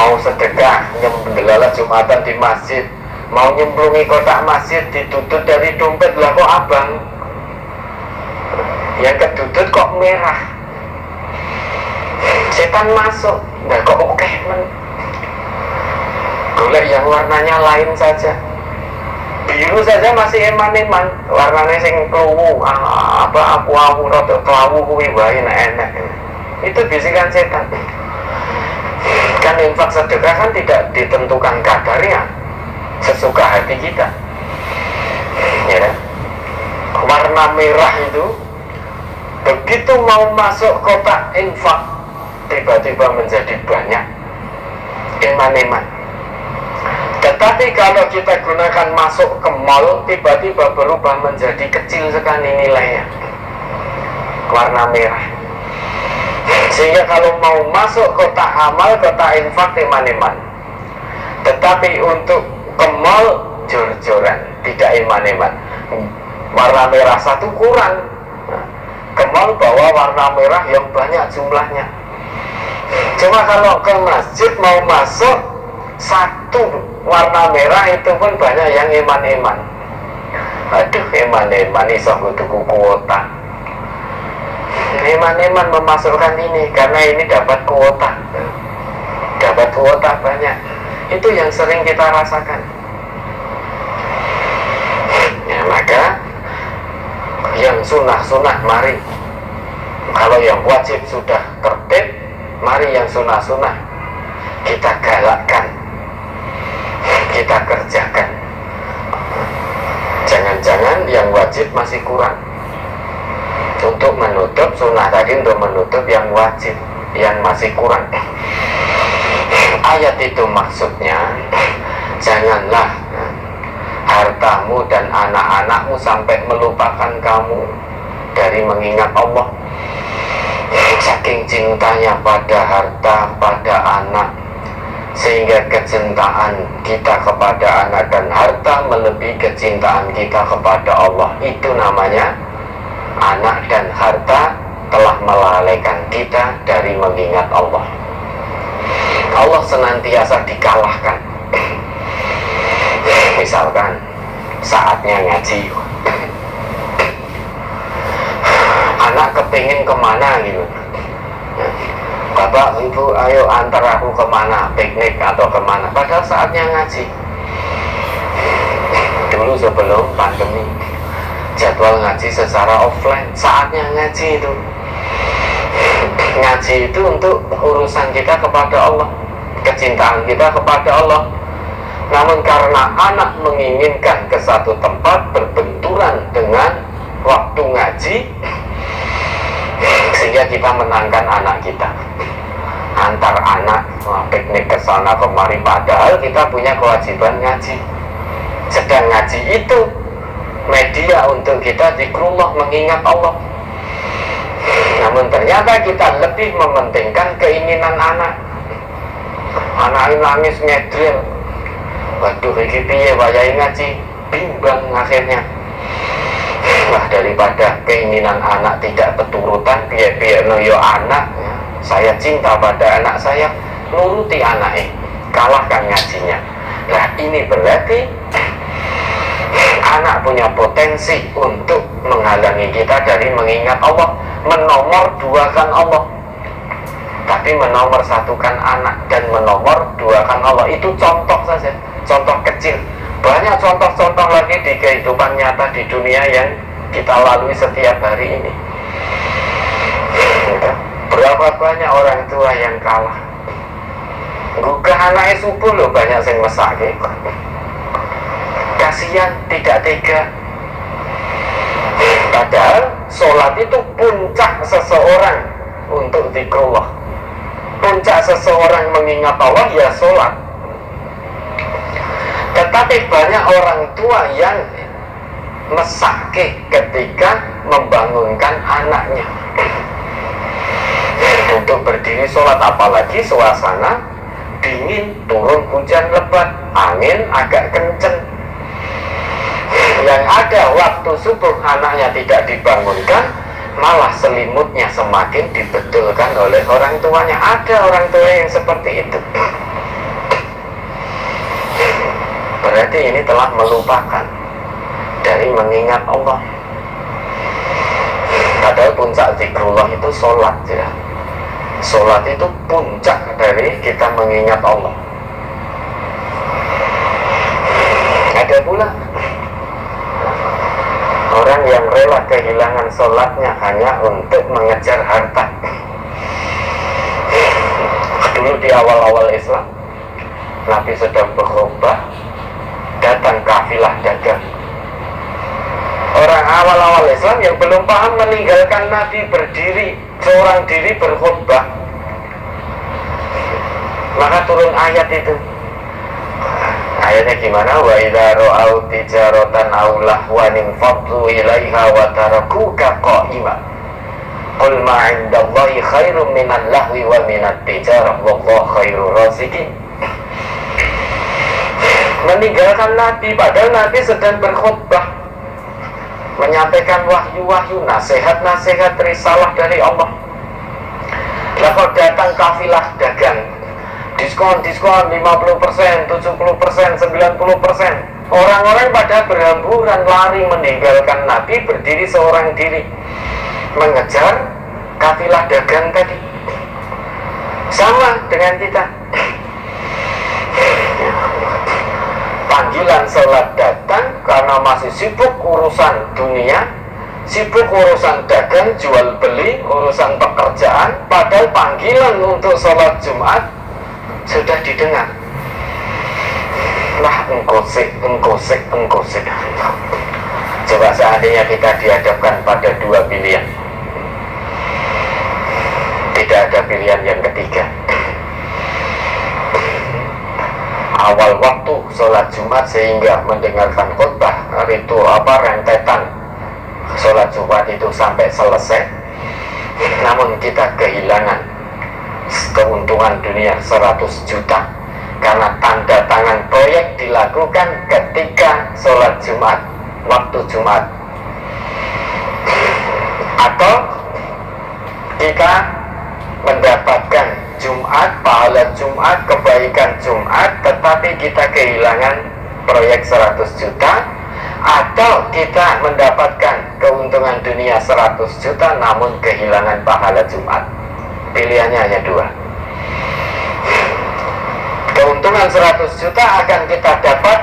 mau sedekah nyembelih Jumatan di masjid, mau nyemplungi kotak masjid dituntut dari dompet, lah kok abang, yang kedudut kok merah, setan masuk, nah kok oke men, golek yang warnanya lain saja, biru saja masih eman-eman, warnanya sing kluwu, apa aku rada klawu kuwi wae enak, itu bisikan setan. Kan infak sedekah kan tidak ditentukan kadarnya, sesuka hati kita, ya kan? Warna merah itu begitu mau masuk kotak infak tiba-tiba menjadi banyak, eman-eman. Tetapi kalau kita gunakan masuk ke mall, tiba-tiba berubah menjadi kecil sekali nilainya, warna merah. Sehingga kalau mau masuk kotak amal, kotak infak eman-eman. Tetapi untuk ke mall jor-joran, tidak eman-eman. Warna merah satu kurang, ke mall bawa warna merah yang banyak jumlahnya. Cuma kalau ke masjid mau masuk satu warna merah itu pun banyak yang eman-eman. Aduh, eman-eman iso tuku kuota. Eman-eman memasukkan ini karena ini dapat kuota banyak. Itu yang sering kita rasakan. Ya, maka yang sunnah-sunnah mari, kalau yang wajib sudah tertib, mari yang sunnah-sunnah kita galakkan, kita kerjakan. Jangan-jangan yang wajib masih kurang untuk menutup sunnah tadi, untuk menutup yang wajib yang masih kurang. Ayat itu maksudnya, janganlah hartamu dan anak-anakmu sampai melupakan kamu dari mengingat Allah. Saking cintanya pada harta, pada anak, sehingga kecintaan kita kepada anak dan harta melebihi kecintaan kita kepada Allah. Itu namanya anak dan harta telah melalaikan kita dari mengingat Allah. Allah senantiasa dikalahkan. Misalkan saatnya ngaji, anak kepingin kemana gitu, bapak ibu ayo antar aku kemana, piknik atau kemana, padahal saatnya ngaji. Dulu sebelum pandemi jadwal ngaji secara offline, saatnya ngaji itu. Ngaji itu untuk urusan kita kepada Allah, kecintaan kita kepada Allah. Namun karena anak menginginkan ke satu tempat, berbenturan dengan waktu ngaji, sehingga kita menangkan anak kita, antar anak piknik ke sana kemari, padahal kita punya kewajiban ngaji. Sedang ngaji itu media untuk kita zikrullah, mengingat Allah. Namun ternyata kita lebih mementingkan keinginan anak. Anak ini nangis ngedril, waduh iki piye wayahe ngaji, bimbang akhirnya. Wah, daripada keinginan anak tidak keturutan, piye-piye no yo anak, saya cinta pada anak saya, nuruti anaknya, kalahkan ngajinya. Nah, ini berarti anak punya potensi untuk menghalangi kita dari mengingat Allah, menomor duakan Allah. Tapi menomor satukan anak dan menomor duakan Allah itu contoh saja, contoh kecil. Banyak contoh-contoh lagi di kehidupan nyata di dunia yang kita lalui setiap hari ini. Berapa banyak orang tua yang kalah, gugah anaknya subuh loh, banyak yang mesake. Kasihan, tidak tega. Padahal sholat itu puncak seseorang untuk zikrullah. Puncak seseorang mengingat Allah ya sholat. Tetapi banyak orang tua yang mesake ketika membangunkan anaknya untuk berdiri sholat, apalagi suasana dingin, turun hujan lebat, angin agak kenceng. Yang ada waktu subuh anaknya tidak dibangunkan, malah selimutnya semakin dibetulkan oleh orang tuanya. Ada orang tua yang seperti itu. berarti ini telah melupakan dari mengingat Allah. Padahal puncak zikrullah itu sholat ya. Sholat itu puncak dari kita mengingat Allah. Ada pula orang yang rela kehilangan sholatnya hanya untuk mengejar harta. Dulu di awal-awal Islam, Nabi sedang berkhutbah, datang kafilah dagang. Orang awal-awal Islam yang belum paham meninggalkan Nabi berdiri seorang diri berkhutbah. Maka turun ayat itu. Ayatnya gimana? Wa idza ra'au tijaratan aw lahwan fadlu ilaiha wa tarakuka qa'ima. Qul ma 'indallahi khairum minal lahwi wa minat tijarah wallahu khairur raziqin. Meninggalkan Nabi padahal Nabi sedang berkhutbah, menyampaikan wahyu-wahyu, nasihat-nasihat, risalah dari Allah. Lalu datang kafilah dagang, diskon 50%, 70%, 90%. Orang-orang pada berhamburan lari meninggalkan Nabi berdiri seorang diri mengejar kafilah dagang tadi. Sama dengan kita. Panggilan sholat datang karena masih sibuk urusan dunia, sibuk urusan dagang, jual beli, urusan pekerjaan. Padahal panggilan untuk sholat Jumat sudah didengar. Lah engkosik. Coba seandainya kita dihadapkan pada dua pilihan, tidak ada pilihan yang ketiga. Awal waktu sholat Jumat sehingga mendengarkan khutbah itu rentetan sholat Jumat itu sampai selesai, namun kita kehilangan keuntungan dunia 100 juta karena tanda tangan proyek dilakukan ketika sholat Jumat, waktu Jumat. Atau kita mendapatkan Jumat, pahala Jumat, kebaikan Jumat, tetapi kita kehilangan proyek 100 juta. Atau kita mendapatkan keuntungan dunia 100 juta namun kehilangan pahala Jumat. Pilihannya hanya dua. Keuntungan 100 juta akan kita dapat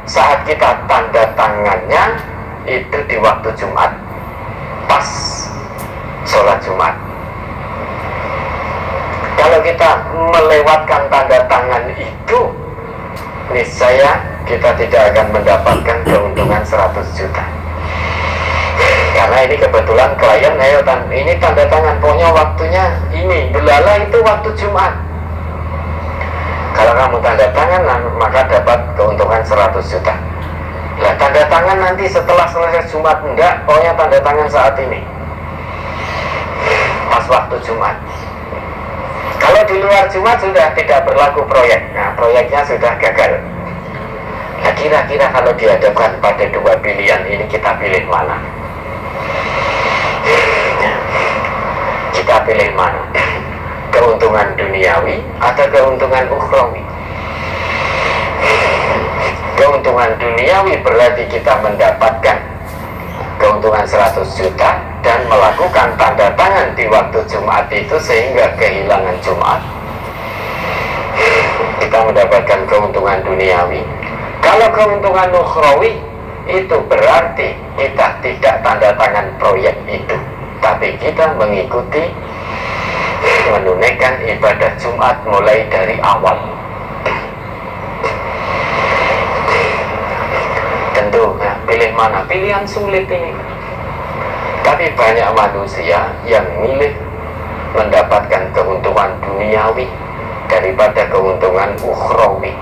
saat kita tanda tangannya itu di waktu Jumat, pas sholat Jumat. Kalau kita melewatkan tanda tangan itu, niscaya kita tidak akan mendapatkan keuntungan 100 juta. Karena ini kebetulan klien, ini tanda tangan, pokoknya waktunya ini, delala itu waktu Jumat. Kalau kamu tanda tangan, maka dapat keuntungan 100 juta. Nah, tanda tangan nanti setelah selesai Jumat, enggak, pokoknya tanda tangan saat ini, pas waktu Jumat. Kalau di luar Jumat sudah tidak berlaku proyek. Nah, proyeknya sudah gagal. Nah, kira-kira kalau dihadapkan pada dua pilihan ini, kita pilih mana? Kita pilih mana? Keuntungan duniawi atau keuntungan ukhrawi? Keuntungan duniawi berarti kita mendapatkan keuntungan 100 juta dan melakukan tanda tangan di waktu Jumat itu sehingga kehilangan Jumat. Kita mendapatkan keuntungan duniawi. Kalau keuntungan ukhrawi itu berarti kita tidak tanda tangan proyek itu, tapi kita mengikuti, menunaikan ibadah Jumat mulai dari awal. Tentu, pilih mana? Pilihan sulit ini. Tapi banyak manusia yang milih mendapatkan keuntungan duniawi daripada keuntungan ukhrawi.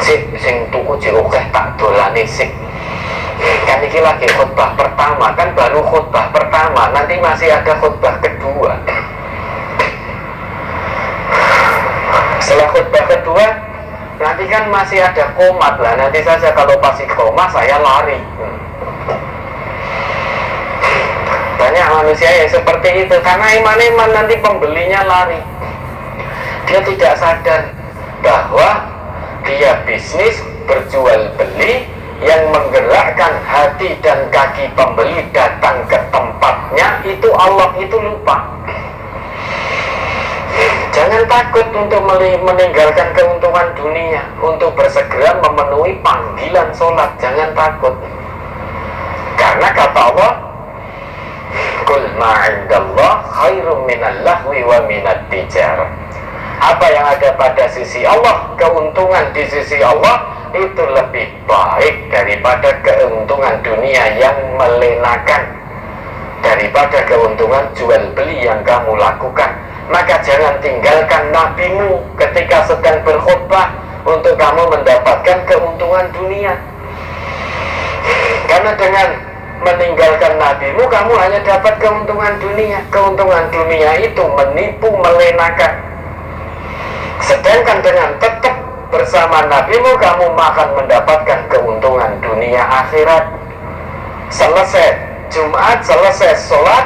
Sing tuku oke tak dolane sing. Kan iki lagi khutbah pertama, kan baru khutbah pertama, nanti masih ada khutbah kedua. Setelah khutbah kedua, nanti kan masih ada komat lah. Nanti saja kalau pasti koma saya lari. Banyak manusia yang seperti itu karena iman-iman nanti pembelinya lari. Dia tidak sadar bahwa dia bisnis berjual beli yang menggerakkan hati dan kaki pembeli datang ke tempatnya, itu Allah itu lupa. Jangan takut untuk meninggalkan keuntungan dunia untuk bersegera memenuhi panggilan sholat. Jangan takut, karena kata Allah, Qul ma 'indallah khairum minal lahwi wa minat tijarah. Apa yang ada pada sisi Allah, keuntungan di sisi Allah itu lebih baik daripada keuntungan dunia yang melenakan, daripada keuntungan jual beli yang kamu lakukan. Maka jangan tinggalkan nabimu ketika sedang berkhutbah untuk kamu mendapatkan keuntungan dunia. Karena dengan meninggalkan nabimu, kamu hanya dapat keuntungan dunia. Keuntungan dunia itu menipu, melenakan. Sedangkan dengan tetap bersama nabimu, kamu akan mendapatkan keuntungan dunia akhirat. Selesai Jumat, selesai sholat,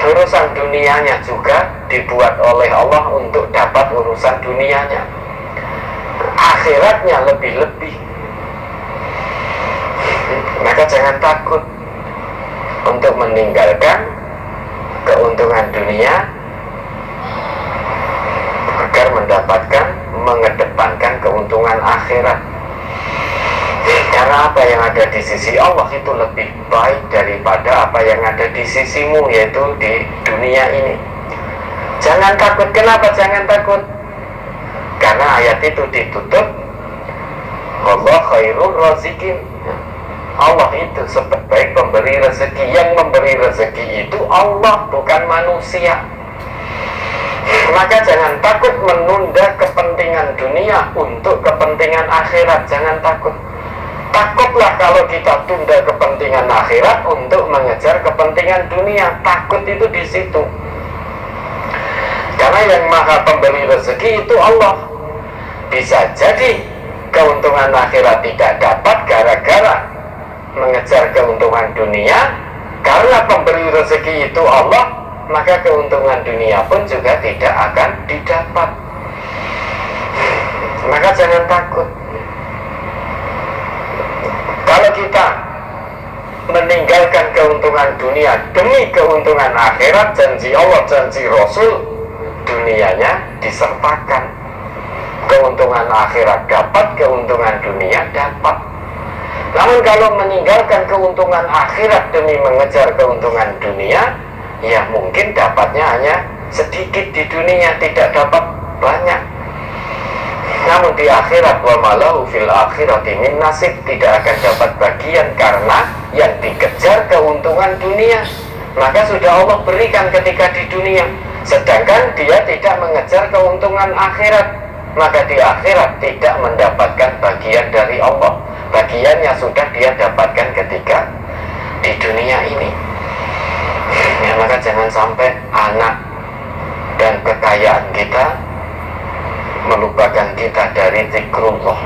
urusan dunianya juga dibuat oleh Allah untuk dapat urusan dunianya. Akhiratnya lebih-lebih. Maka jangan takut untuk meninggalkan keuntungan dunia agar mendapatkan, mengedepankan keuntungan akhirat. Karena apa yang ada di sisi Allah itu lebih baik daripada apa yang ada di sisimu, yaitu di dunia ini. Jangan takut. Kenapa jangan takut? Karena ayat itu ditutup, Allah khairur razikin. Allah itu sebaik pemberi rezeki. Yang memberi rezeki itu Allah, bukan manusia. Maka jangan takut menunda kepentingan dunia untuk kepentingan akhirat. Jangan takut. Takutlah kalau kita tunda kepentingan akhirat untuk mengejar kepentingan dunia. Takut itu di situ. Karena yang maha pemberi rezeki itu Allah. Bisa jadi keuntungan akhirat tidak dapat gara-gara mengejar keuntungan dunia. Karena pemberi rezeki itu Allah, maka keuntungan dunia pun juga tidak akan didapat. Maka jangan takut. Kalau kita meninggalkan keuntungan dunia demi keuntungan akhirat, janji Allah, janji Rasul, dunianya disertakan. Keuntungan akhirat dapat, keuntungan dunia dapat. Namun kalau meninggalkan keuntungan akhirat demi mengejar keuntungan dunia, ya mungkin dapatnya hanya sedikit di dunia, tidak dapat banyak. Namun di akhirat, wa malahu fil akhirati min nasib, tidak akan dapat bagian karena yang dikejar keuntungan dunia. Maka sudah Allah berikan ketika di dunia. Sedangkan dia tidak mengejar keuntungan akhirat, maka di akhirat tidak mendapatkan bagian dari Allah. Bagiannya sudah dia dapatkan ketika di dunia ini. Ya, maka jangan sampai anak dan kekayaan kita melupakan kita dari zikrullah.